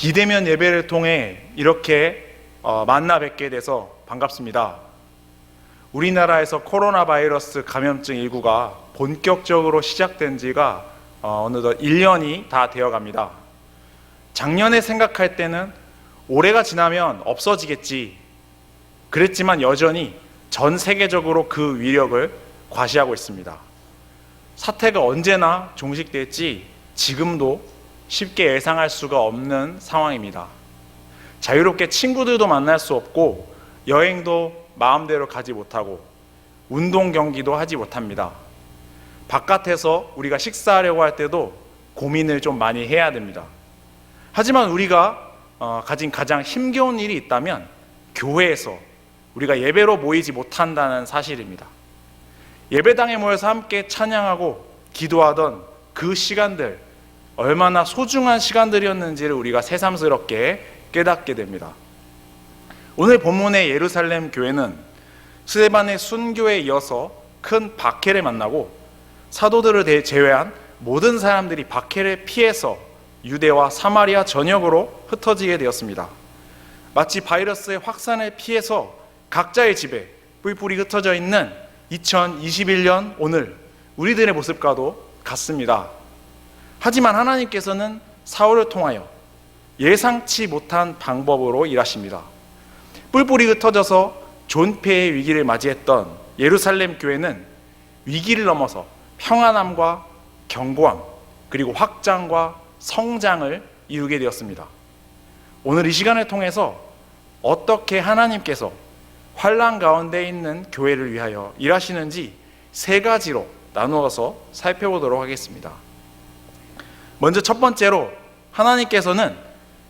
비대면 예배를 통해 이렇게 만나 뵙게 돼서 반갑습니다. 우리나라에서 코로나 바이러스 감염증 19가 본격적으로 시작된 지가 어느덧 1년이 다 되어 갑니다. 작년에 생각할 때는 올해가 지나면 없어지겠지 그랬지만 여전히 전 세계적으로 그 위력을 과시하고 있습니다. 사태가 언제나 종식될지 지금도 쉽게 예상할 수가 없는 상황입니다. 자유롭게 친구들도 만날 수 없고 여행도 마음대로 가지 못하고 운동 경기도 하지 못합니다. 바깥에서 우리가 식사하려고 할 때도 고민을 좀 많이 해야 됩니다. 하지만 우리가 가진 가장 힘겨운 일이 있다면 교회에서 우리가 예배로 모이지 못한다는 사실입니다. 예배당에 모여서 함께 찬양하고 기도하던 그 시간들, 얼마나 소중한 시간들이었는지를 우리가 새삼스럽게 깨닫게 됩니다. 오늘 본문의 예루살렘 교회는 스데반의 순교에 이어서 큰 박해를 만나고 사도들을 제외한 모든 사람들이 박해를 피해서 유대와 사마리아 전역으로 흩어지게 되었습니다. 마치 바이러스의 확산을 피해서 각자의 집에 뿔뿔이 흩어져 있는 2021년 오늘 우리들의 모습과도 같습니다. 하지만 하나님께서는 사울을 통하여 예상치 못한 방법으로 일하십니다. 뿔뿔이 흩어져서 존폐의 위기를 맞이했던 예루살렘 교회는 위기를 넘어서 평안함과 견고함 그리고 확장과 성장을 이루게 되었습니다. 오늘 이 시간을 통해서 어떻게 하나님께서 환난 가운데 있는 교회를 위하여 일하시는지 세 가지로 나누어서 살펴보도록 하겠습니다. 먼저 첫 번째로 하나님께서는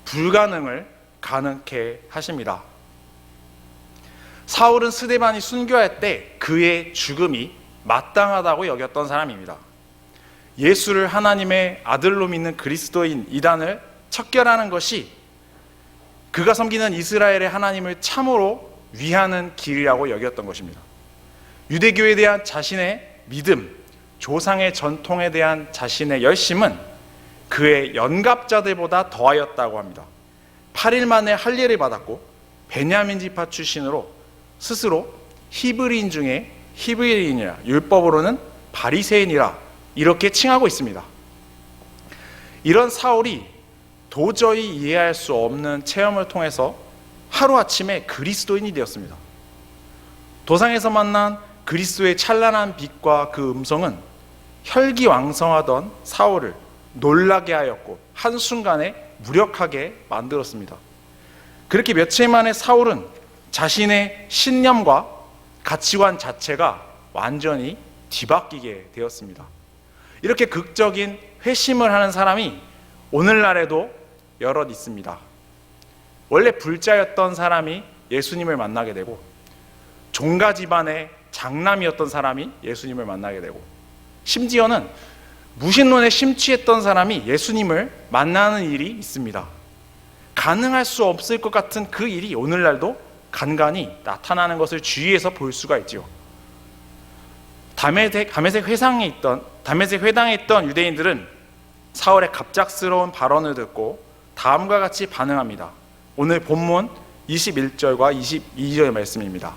불가능을 가능케 하십니다. 사울은 스데반이 순교할 때 그의 죽음이 마땅하다고 여겼던 사람입니다. 예수를 하나님의 아들로 믿는 그리스도인 이단을 척결하는 것이 그가 섬기는 이스라엘의 하나님을 참으로 위하는 길이라고 여겼던 것입니다. 유대교에 대한 자신의 믿음, 조상의 전통에 대한 자신의 열심은 그의 연갑자들보다 더하였다고 합니다. 8일 만에 할례를 받았고 베냐민 지파 출신으로 스스로 히브리인 중에 히브리인이라, 율법으로는 바리새인이라 이렇게 칭하고 있습니다. 이런 사울이 도저히 이해할 수 없는 체험을 통해서 하루아침에 그리스도인이 되었습니다. 도상에서 만난 그리스도의 찬란한 빛과 그 음성은 혈기왕성하던 사울을 놀라게 하였고 한순간에 무력하게 만들었습니다. 그렇게 며칠 만에 사울은 자신의 신념과 가치관 자체가 완전히 뒤바뀌게 되었습니다. 이렇게 극적인 회심을 하는 사람이 오늘날에도 여럿 있습니다. 원래 불자였던 사람이 예수님을 만나게 되고 종가 집안의 장남이었던 사람이 예수님을 만나게 되고 심지어는 무신론에 심취했던 사람이 예수님을 만나는 일이 있습니다. 가능할 수 없을 것 같은 그 일이 오늘날도 간간히 나타나는 것을 주위에서 볼 수가 있죠. 다메섹 회당에 있던 유대인들은 사울의 갑작스러운 발언을 듣고 다음과 같이 반응합니다. 오늘 본문 21절과 22절 말씀입니다.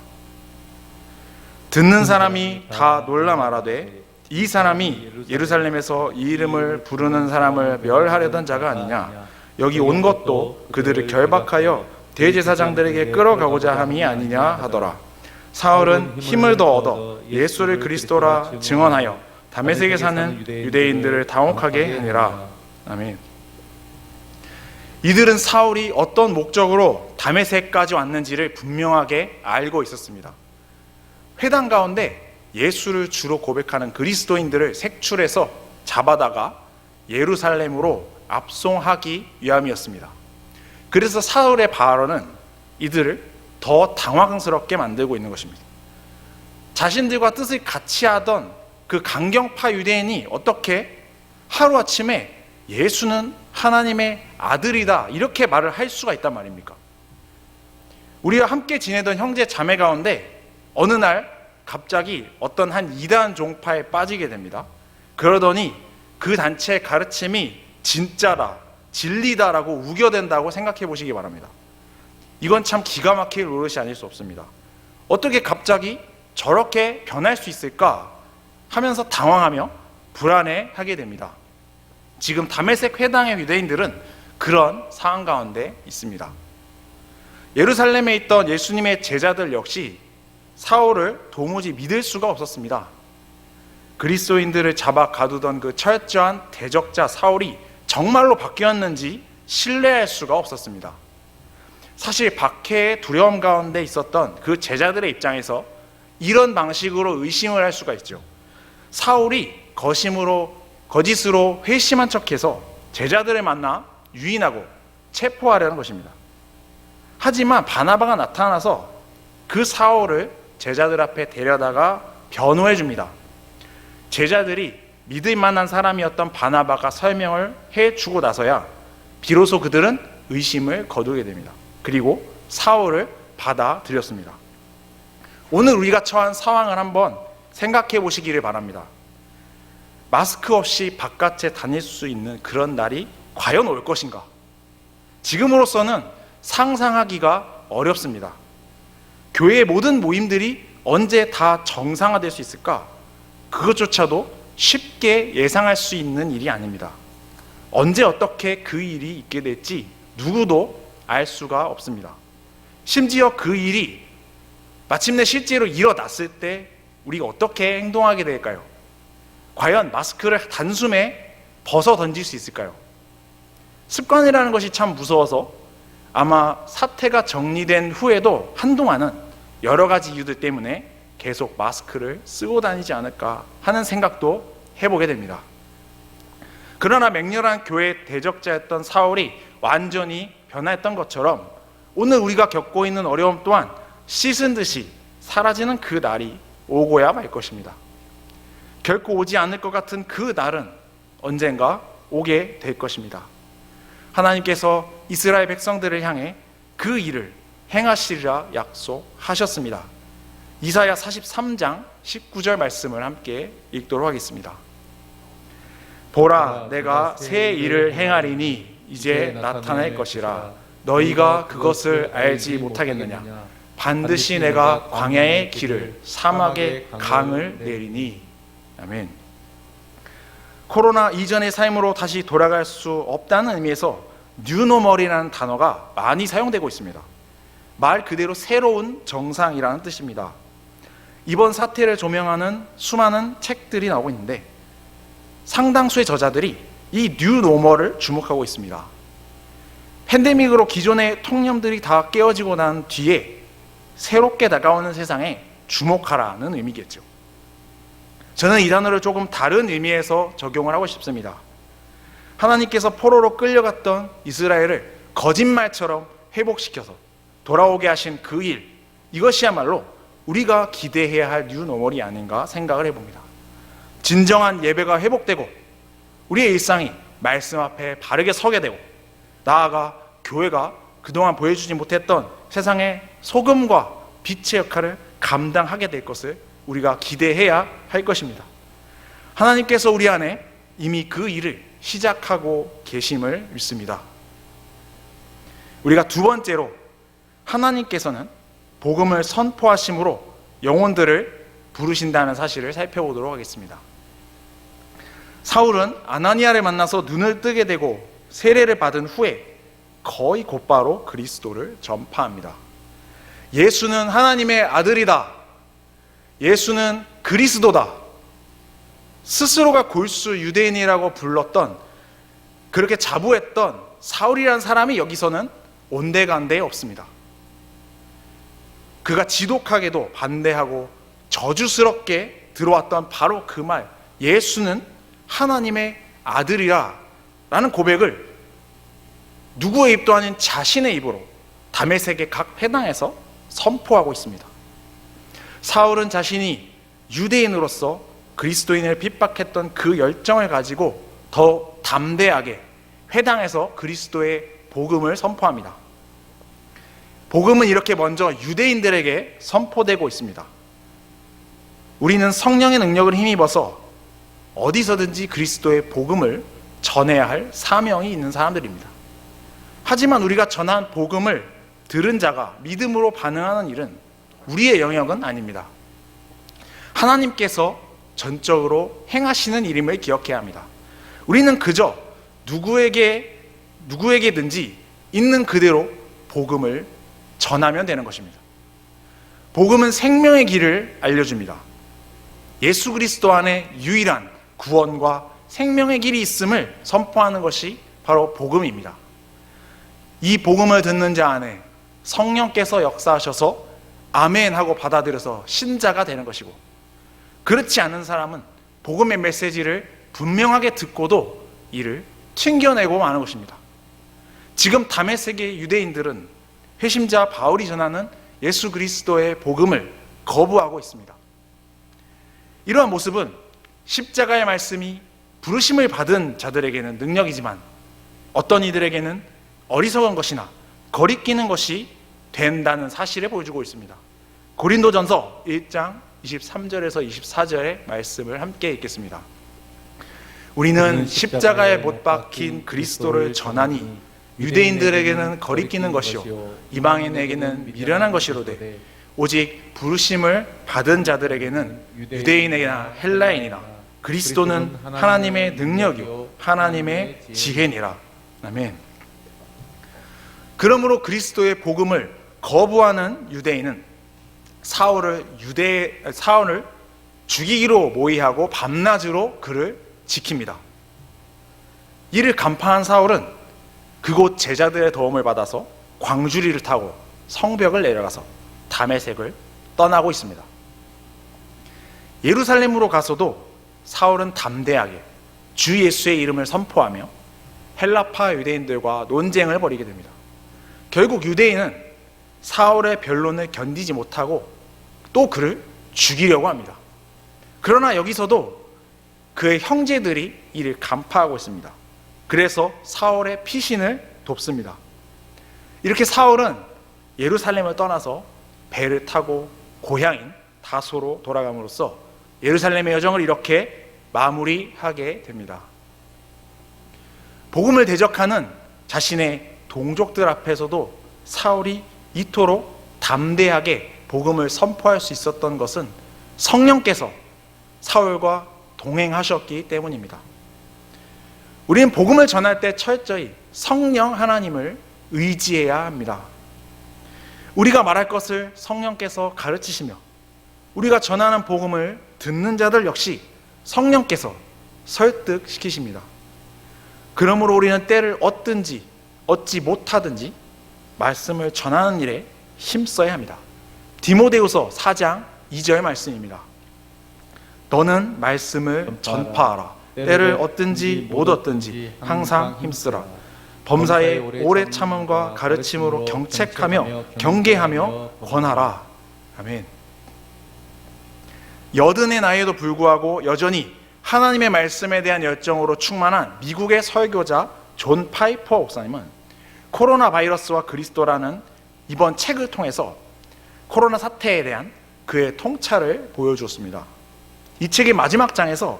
듣는 사람이 다 놀라 말하되 이 사람이 예루살렘에서 이 이름을 부르는 사람을 멸하려던 자가 아니냐. 여기 온 것도 그들을 결박하여 대제사장들에게 끌어가고자 함이 아니냐 하더라. 사울은 힘을 더 얻어 예수를 그리스도라 증언하여 다메섹에 사는 유대인들을 당혹하게 하니라. 아멘. 이들은 사울이 어떤 목적으로 다메섹까지 왔는지를 분명하게 알고 있었습니다. 회당 가운데 예수를 주로 고백하는 그리스도인들을 색출해서 잡아다가 예루살렘으로 압송하기 위함이었습니다. 그래서 사울의 발언은 이들을 더 당황스럽게 만들고 있는 것입니다. 자신들과 뜻을 같이 하던 그 강경파 유대인이 어떻게 하루아침에 예수는 하나님의 아들이다 이렇게 말을 할 수가 있단 말입니까? 우리가 함께 지내던 형제 자매 가운데 어느 날 갑자기 어떤 한 이단 종파에 빠지게 됩니다. 그러더니 그 단체의 가르침이 진짜다, 진리다라고 우겨댄다고 생각해 보시기 바랍니다. 이건 참 기가 막힐 노릇이 아닐 수 없습니다. 어떻게 갑자기 저렇게 변할 수 있을까 하면서 당황하며 불안해하게 됩니다. 지금 다메섹 회당의 유대인들은 그런 상황 가운데 있습니다. 예루살렘에 있던 예수님의 제자들 역시 사울을 도무지 믿을 수가 없었습니다. 그리스도인들을 잡아 가두던 그 철저한 대적자 사울이 정말로 바뀌었는지 신뢰할 수가 없었습니다. 사실 박해의 두려움 가운데 있었던 그 제자들의 입장에서 이런 방식으로 의심을 할 수가 있죠. 사울이 거짓으로 회심한 척해서 제자들을 만나 유인하고 체포하려는 것입니다. 하지만 바나바가 나타나서 그 사울을 제자들 앞에 데려다가 변호해 줍니다. 제자들이 믿을 만한 사람이었던 바나바가 설명을 해주고 나서야 비로소 그들은 의심을 거두게 됩니다. 그리고 사울을 받아들였습니다. 오늘 우리가 처한 상황을 한번 생각해 보시기를 바랍니다. 마스크 없이 바깥에 다닐 수 있는 그런 날이 과연 올 것인가? 지금으로서는 상상하기가 어렵습니다. 교회의 모든 모임들이 언제 다 정상화될 수 있을까? 그것조차도 쉽게 예상할 수 있는 일이 아닙니다. 언제 어떻게 그 일이 있게 될지 누구도 알 수가 없습니다. 심지어 그 일이 마침내 실제로 일어났을 때 우리가 어떻게 행동하게 될까요? 과연 마스크를 단숨에 벗어 던질 수 있을까요? 습관이라는 것이 참 무서워서 아마 사태가 정리된 후에도 한동안은 여러 가지 이유들 때문에 계속 마스크를 쓰고 다니지 않을까 하는 생각도 해보게 됩니다. 그러나 맹렬한 교회의 대적자였던 사울이 완전히 변화했던 것처럼 오늘 우리가 겪고 있는 어려움 또한 씻은 듯이 사라지는 그 날이 오고야 말 것입니다. 결코 오지 않을 것 같은 그 날은 언젠가 오게 될 것입니다. 하나님께서 이스라엘 백성들을 향해 그 일을 행하시리라 약속하셨습니다. 이사야 43장 19절 말씀을 함께 읽도록 하겠습니다. 보라, 내가 새 일을 행하리니 이제 나타날 것이라. 너희가 그것을 알지 못하겠느냐? 반드시 내가 광야의 길을 사막의 강을 내리니. 아멘. 코로나 이전의 삶으로 다시 돌아갈 수 없다는 의미에서 뉴노멀이라는 단어가 많이 사용되고 있습니다. 말 그대로 새로운 정상이라는 뜻입니다. 이번 사태를 조명하는 수많은 책들이 나오고 있는데 상당수의 저자들이 이 뉴노멀을 주목하고 있습니다. 팬데믹으로 기존의 통념들이 다 깨어지고 난 뒤에 새롭게 다가오는 세상에 주목하라는 의미겠죠. 저는 이 단어를 조금 다른 의미에서 적용을 하고 싶습니다. 하나님께서 포로로 끌려갔던 이스라엘을 거짓말처럼 회복시켜서 돌아오게 하신 그 일, 이것이야말로 우리가 기대해야 할 뉴노멀이 아닌가 생각을 해봅니다. 진정한 예배가 회복되고 우리의 일상이 말씀 앞에 바르게 서게 되고 나아가 교회가 그동안 보여주지 못했던 세상의 소금과 빛의 역할을 감당하게 될 것을 우리가 기대해야 할 것입니다. 하나님께서 우리 안에 이미 그 일을 시작하고 계심을 믿습니다. 우리가 두 번째로 하나님께서는 복음을 선포하심으로 영혼들을 부르신다는 사실을 살펴보도록 하겠습니다. 사울은 아나니아를 만나서 눈을 뜨게 되고 세례를 받은 후에 거의 곧바로 그리스도를 전파합니다. 예수는 하나님의 아들이다. 예수는 그리스도다. 스스로가 골수 유대인이라고 불렀던, 그렇게 자부했던 사울이라는 사람이 여기서는 온데간데 없습니다. 그가 지독하게도 반대하고 저주스럽게 들어왔던 바로 그 말, 예수는 하나님의 아들이라 라는 고백을 누구의 입도 아닌 자신의 입으로 다메섹의 각 회당에서 선포하고 있습니다. 사울은 자신이 유대인으로서 그리스도인을 핍박했던 그 열정을 가지고 더 담대하게 회당에서 그리스도의 복음을 선포합니다. 복음은 이렇게 먼저 유대인들에게 선포되고 있습니다. 우리는 성령의 능력을 힘입어서 어디서든지 그리스도의 복음을 전해야 할 사명이 있는 사람들입니다. 하지만 우리가 전한 복음을 들은 자가 믿음으로 반응하는 일은 우리의 영역은 아닙니다. 하나님께서 전적으로 행하시는 일임을 기억해야 합니다. 우리는 그저 누구에게든지 있는 그대로 복음을 전하면 되는 것입니다. 복음은 생명의 길을 알려줍니다. 예수 그리스도 안에 유일한 구원과 생명의 길이 있음을 선포하는 것이 바로 복음입니다. 이 복음을 듣는 자 안에 성령께서 역사하셔서 아멘 하고 받아들여서 신자가 되는 것이고, 그렇지 않은 사람은 복음의 메시지를 분명하게 듣고도 이를 튕겨내고 마는 것입니다. 지금 다메섹의 유대인들은 회심자 바울이 전하는 예수 그리스도의 복음을 거부하고 있습니다. 이러한 모습은 십자가의 말씀이 부르심을 받은 자들에게는 능력이지만 어떤 이들에게는 어리석은 것이나 거리끼는 것이 된다는 사실을 보여주고 있습니다. 고린도전서 1장 23절에서 24절의 말씀을 함께 읽겠습니다. 우리는 십자가에 못 박힌 그리스도를 전하니 유대인들에게는 거리끼는 것이요 이방인에게는 미련한 것이로되 오직 부르심을 받은 자들에게는 유대인이나 헬라인이나 그리스도는 하나님의 능력이요 하나님의 지혜니라. 아멘. 그러므로 그리스도의 복음을 거부하는 유대인은 사울을 죽이기로 모의하고 밤낮으로 그를 지킵니다. 이를 간파한 사울은 그곳 제자들의 도움을 받아서 광주리를 타고 성벽을 내려가서 다메섹을 떠나고 있습니다. 예루살렘으로 가서도 사울은 담대하게 주 예수의 이름을 선포하며 헬라파 유대인들과 논쟁을 벌이게 됩니다. 결국 유대인은 사울의 변론을 견디지 못하고 또 그를 죽이려고 합니다. 그러나 여기서도 그의 형제들이 이를 간파하고 있습니다. 그래서 사울의 피신을 돕습니다. 이렇게 사울은 예루살렘을 떠나서 배를 타고 고향인 다소로 돌아감으로써 예루살렘의 여정을 이렇게 마무리하게 됩니다. 복음을 대적하는 자신의 동족들 앞에서도 사울이 이토록 담대하게 복음을 선포할 수 있었던 것은 성령께서 사울과 동행하셨기 때문입니다. 우리는 복음을 전할 때 철저히 성령 하나님을 의지해야 합니다. 우리가 말할 것을 성령께서 가르치시며 우리가 전하는 복음을 듣는 자들 역시 성령께서 설득시키십니다. 그러므로 우리는 때를 얻든지 얻지 못하든지 말씀을 전하는 일에 힘써야 합니다. 디모데후서 4장 2절 말씀입니다. 너는 말씀을 전파하라. 때를 얻든지 못 얻든지 항상 힘쓰라. 범사에 오래 참음과 가르침으로 경책하며 경계하며 권하라. 아멘. 여든의 나이에도 불구하고 여전히 하나님의 말씀에 대한 열정으로 충만한 미국의 설교자 존 파이퍼 목사님은 코로나 바이러스와 그리스도라는 이번 책을 통해서 코로나 사태에 대한 그의 통찰을 보여주었습니다. 이 책의 마지막 장에서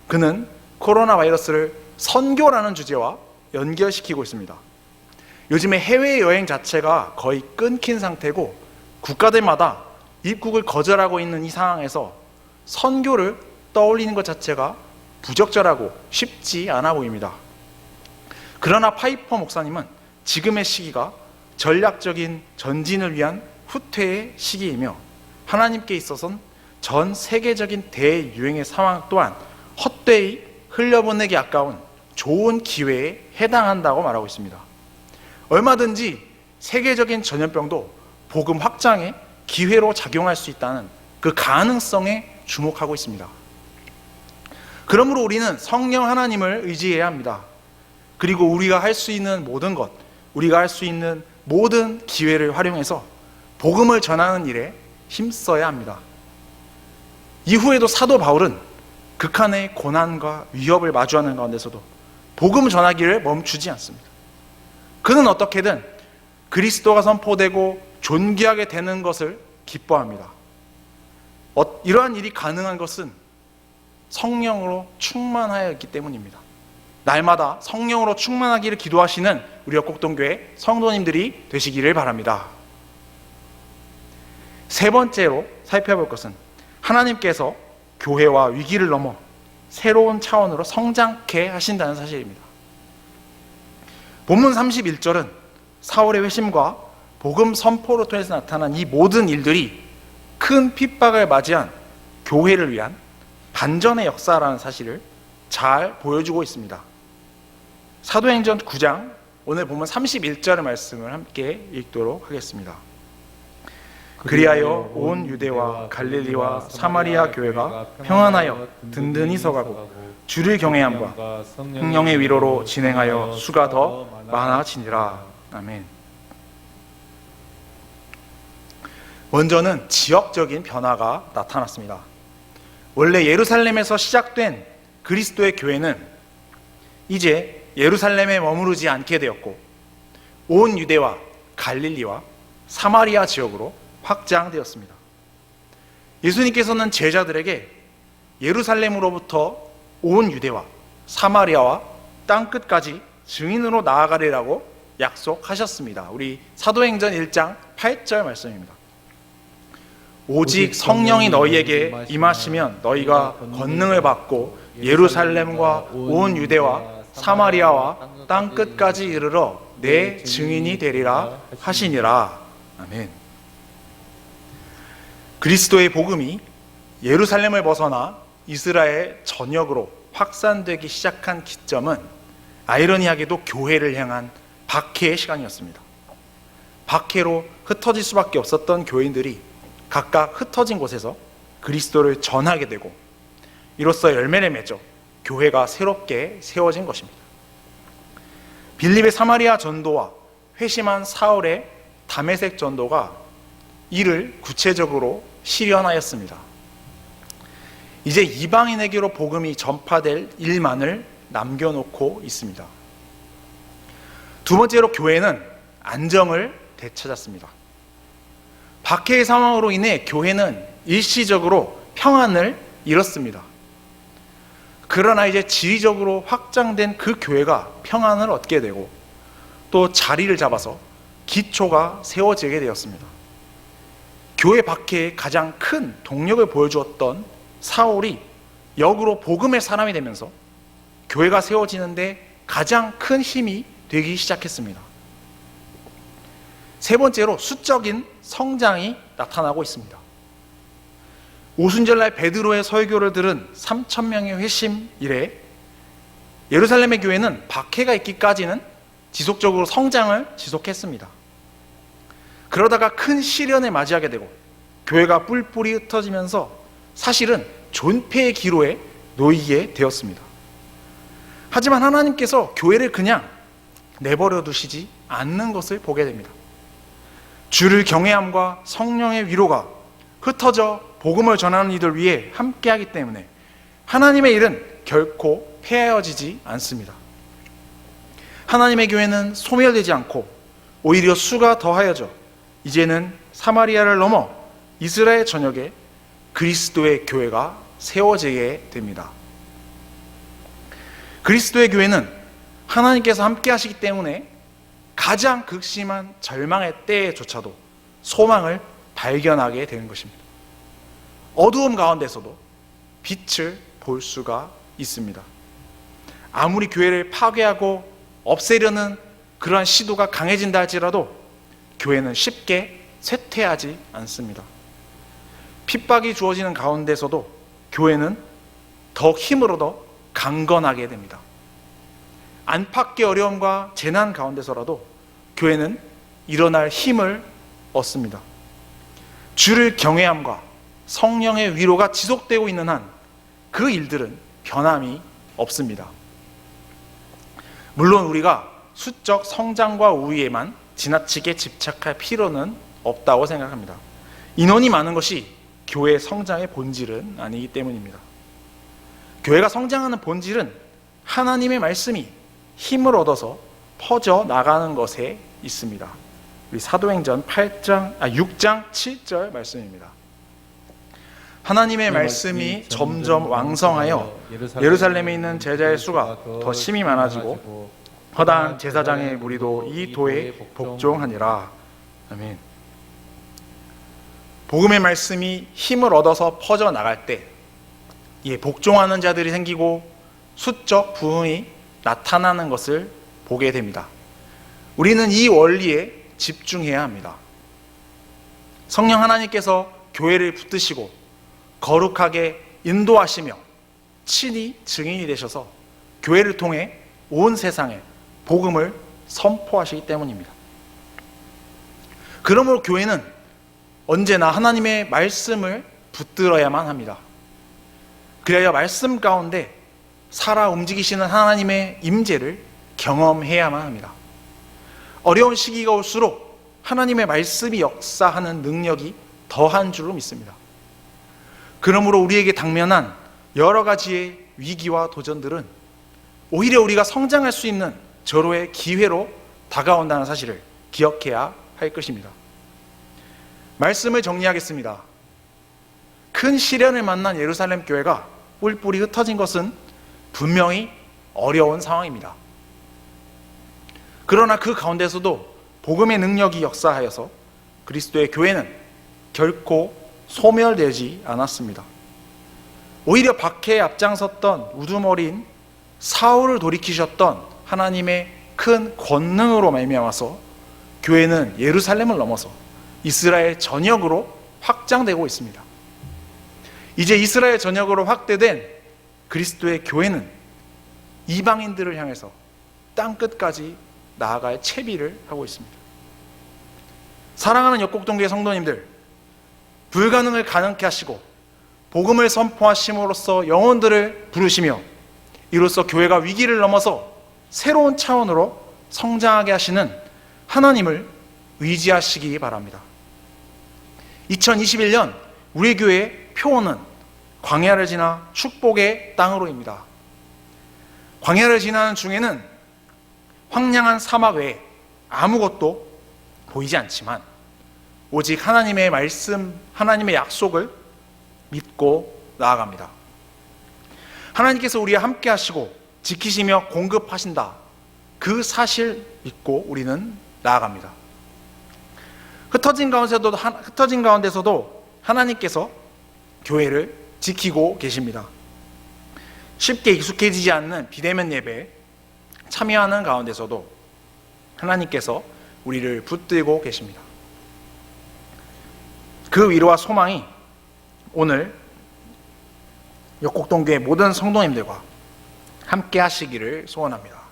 그는 코로나 바이러스를 선교라는 주제와 연결시키고 있습니다. 요즘에 해외여행 자체가 거의 끊긴 상태고 국가들마다 입국을 거절하고 있는 이 상황에서 선교를 떠올리는 것 자체가 부적절하고 쉽지 않아 보입니다. 그러나 파이퍼 목사님은 지금의 시기가 전략적인 전진을 위한 후퇴의 시기이며 하나님께 있어서는 전 세계적인 대유행의 상황 또한 헛되이 흘려보내기 아까운 좋은 기회에 해당한다고 말하고 있습니다. 얼마든지 세계적인 전염병도 복음 확장의 기회로 작용할 수 있다는 그 가능성에 주목하고 있습니다. 그러므로 우리는 성령 하나님을 의지해야 합니다. 그리고 우리가 할 수 있는 모든 것, 우리가 할 수 있는 모든 기회를 활용해서 복음을 전하는 일에 힘써야 합니다. 이후에도 사도 바울은 극한의 고난과 위협을 마주하는 가운데서도 복음 전하기를 멈추지 않습니다. 그는 어떻게든 그리스도가 선포되고 존귀하게 되는 것을 기뻐합니다. 이러한 일이 가능한 것은 성령으로 충만하였기 때문입니다. 날마다 성령으로 충만하기를 기도하시는 우리 역곡동교회 성도님들이 되시기를 바랍니다. 세 번째로 살펴볼 것은 하나님께서 교회와 위기를 넘어 새로운 차원으로 성장케 하신다는 사실입니다. 본문 31절은 사울의 회심과 복음 선포로 통해서 나타난 이 모든 일들이 큰 핍박을 맞이한 교회를 위한 반전의 역사라는 사실을 잘 보여주고 있습니다. 사도행전 9장 오늘 보면 31절의 말씀을 함께 읽도록 하겠습니다. 그리하여 온 유대와 갈릴리와 사마리아 교회가 평안하여 든든히 서가고 주를 경외함과 성령의 위로로 진행하여 수가 더 많아지니라. 아멘. 먼저는 지역적인 변화가 나타났습니다. 원래 예루살렘에서 시작된 그리스도의 교회는 이제 예루살렘에 머무르지 않게 되었고 온 유대와 갈릴리와 사마리아 지역으로 확장되었습니다. 예수님께서는 제자들에게 예루살렘으로부터 온 유대와 사마리아와 땅끝까지 증인으로 나아가리라고 약속하셨습니다. 우리 사도행전 1장 8절 말씀입니다. 오직 성령이 너희에게 임하시면 너희가 권능을 받고 예루살렘과 온 유대와 사마리아와 땅끝까지 이르러 내 증인이 되리라 하시니라. 아멘. 그리스도의 복음이 예루살렘을 벗어나 이스라엘 전역으로 확산되기 시작한 기점은 아이러니하게도 교회를 향한 박해의 시간이었습니다. 박해로 흩어질 수밖에 없었던 교인들이 각각 흩어진 곳에서 그리스도를 전하게 되고 이로써 열매를 맺어 교회가 새롭게 세워진 것입니다. 빌립의 사마리아 전도와 회심한 사울의 다메섹 전도가 이를 구체적으로 실현하였습니다. 이제 이방인에게로 복음이 전파될 일만을 남겨놓고 있습니다. 두 번째로 교회는 안정을 되찾았습니다. 박해의 상황으로 인해 교회는 일시적으로 평안을 잃었습니다. 그러나 이제 지리적으로 확장된 그 교회가 평안을 얻게 되고 또 자리를 잡아서 기초가 세워지게 되었습니다. 교회 박해에 가장 큰 동력을 보여주었던 사울이 역으로 복음의 사람이 되면서 교회가 세워지는데 가장 큰 힘이 되기 시작했습니다. 세 번째로 수적인 성장이 나타나고 있습니다. 오순절날 베드로의 설교를 들은 3,000명의 회심 이래 예루살렘의 교회는 박해가 있기까지는 지속적으로 성장을 지속했습니다. 그러다가 큰 시련을 맞이하게 되고 교회가 뿔뿔이 흩어지면서 사실은 존폐의 기로에 놓이게 되었습니다. 하지만 하나님께서 교회를 그냥 내버려 두시지 않는 것을 보게 됩니다. 주를 경외함과 성령의 위로가 흩어져 복음을 전하는 이들 위해 함께하기 때문에 하나님의 일은 결코 폐하여지지 않습니다. 하나님의 교회는 소멸되지 않고 오히려 수가 더하여져 이제는 사마리아를 넘어 이스라엘 전역에 그리스도의 교회가 세워지게 됩니다. 그리스도의 교회는 하나님께서 함께 하시기 때문에 가장 극심한 절망의 때에조차도 소망을 발견하게 되는 것입니다. 어두움 가운데서도 빛을 볼 수가 있습니다. 아무리 교회를 파괴하고 없애려는 그러한 시도가 강해진다 할지라도 교회는 쉽게 쇠퇴하지 않습니다. 핍박이 주어지는 가운데서도 교회는 더욱 힘을 얻어 강건하게 됩니다. 안팎의 어려움과 재난 가운데서라도 교회는 일어날 힘을 얻습니다. 주를 경외함과 성령의 위로가 지속되고 있는 한 그 일들은 변함이 없습니다. 물론 우리가 수적 성장과 우위에만 지나치게 집착할 필요는 없다고 생각합니다. 인원이 많은 것이 교회 성장의 본질은 아니기 때문입니다. 교회가 성장하는 본질은 하나님의 말씀이 힘을 얻어서 퍼져 나가는 것에 있습니다. 우리 사도행전 6장 7절 말씀입니다. 하나님의 말씀이 점점 왕성하여 예루살렘에 있는 제자의 수가 더 심히 많아지고 허다한 제사장의 무리도 이 도에 복종하니라. 아멘. 복음의 말씀이 힘을 얻어서 퍼져나갈 때 복종하는 자들이 생기고 수적 부흥이 나타나는 것을 보게 됩니다. 우리는 이 원리에 집중해야 합니다. 성령 하나님께서 교회를 붙드시고 거룩하게 인도하시며 친히 증인이 되셔서 교회를 통해 온 세상에 복음을 선포하시기 때문입니다. 그러므로 교회는 언제나 하나님의 말씀을 붙들어야만 합니다. 그래야 말씀 가운데 살아 움직이시는 하나님의 임재를 경험해야만 합니다. 어려운 시기가 올수록 하나님의 말씀이 역사하는 능력이 더한 줄로 믿습니다. 그러므로 우리에게 당면한 여러 가지의 위기와 도전들은 오히려 우리가 성장할 수 있는 절호의 기회로 다가온다는 사실을 기억해야 할 것입니다. 말씀을 정리하겠습니다. 큰 시련을 만난 예루살렘 교회가 뿔뿔이 흩어진 것은 분명히 어려운 상황입니다. 그러나 그 가운데서도 복음의 능력이 역사하여서 그리스도의 교회는 결코 소멸되지 않았습니다. 오히려 박해에 앞장섰던 우두머리인 사울을 돌이키셨던 하나님의 큰 권능으로 말미암아서 교회는 예루살렘을 넘어서 이스라엘 전역으로 확장되고 있습니다. 이제 이스라엘 전역으로 확대된 그리스도의 교회는 이방인들을 향해서 땅끝까지 나아갈 채비를 하고 있습니다. 사랑하는 역곡동교회 성도님들, 불가능을 가능케 하시고 복음을 선포하심으로써 영혼들을 부르시며 이로써 교회가 위기를 넘어서 새로운 차원으로 성장하게 하시는 하나님을 의지하시기 바랍니다. 2021년 우리 교회의 표어는 광야를 지나 축복의 땅으로입니다. 광야를 지나는 중에는 황량한 사막 외에 아무것도 보이지 않지만 오직 하나님의 말씀, 하나님의 약속을 믿고 나아갑니다. 하나님께서 우리와 함께 하시고 지키시며 공급하신다. 그 사실 믿고 우리는 나아갑니다. 흩어진 가운데서도 하나님께서 교회를 지키고 계십니다. 쉽게 익숙해지지 않는 비대면 예배에 참여하는 가운데서도 하나님께서 우리를 붙들고 계십니다. 그 위로와 소망이 오늘 역곡동교회 모든 성도님들과 함께 하시기를 소원합니다.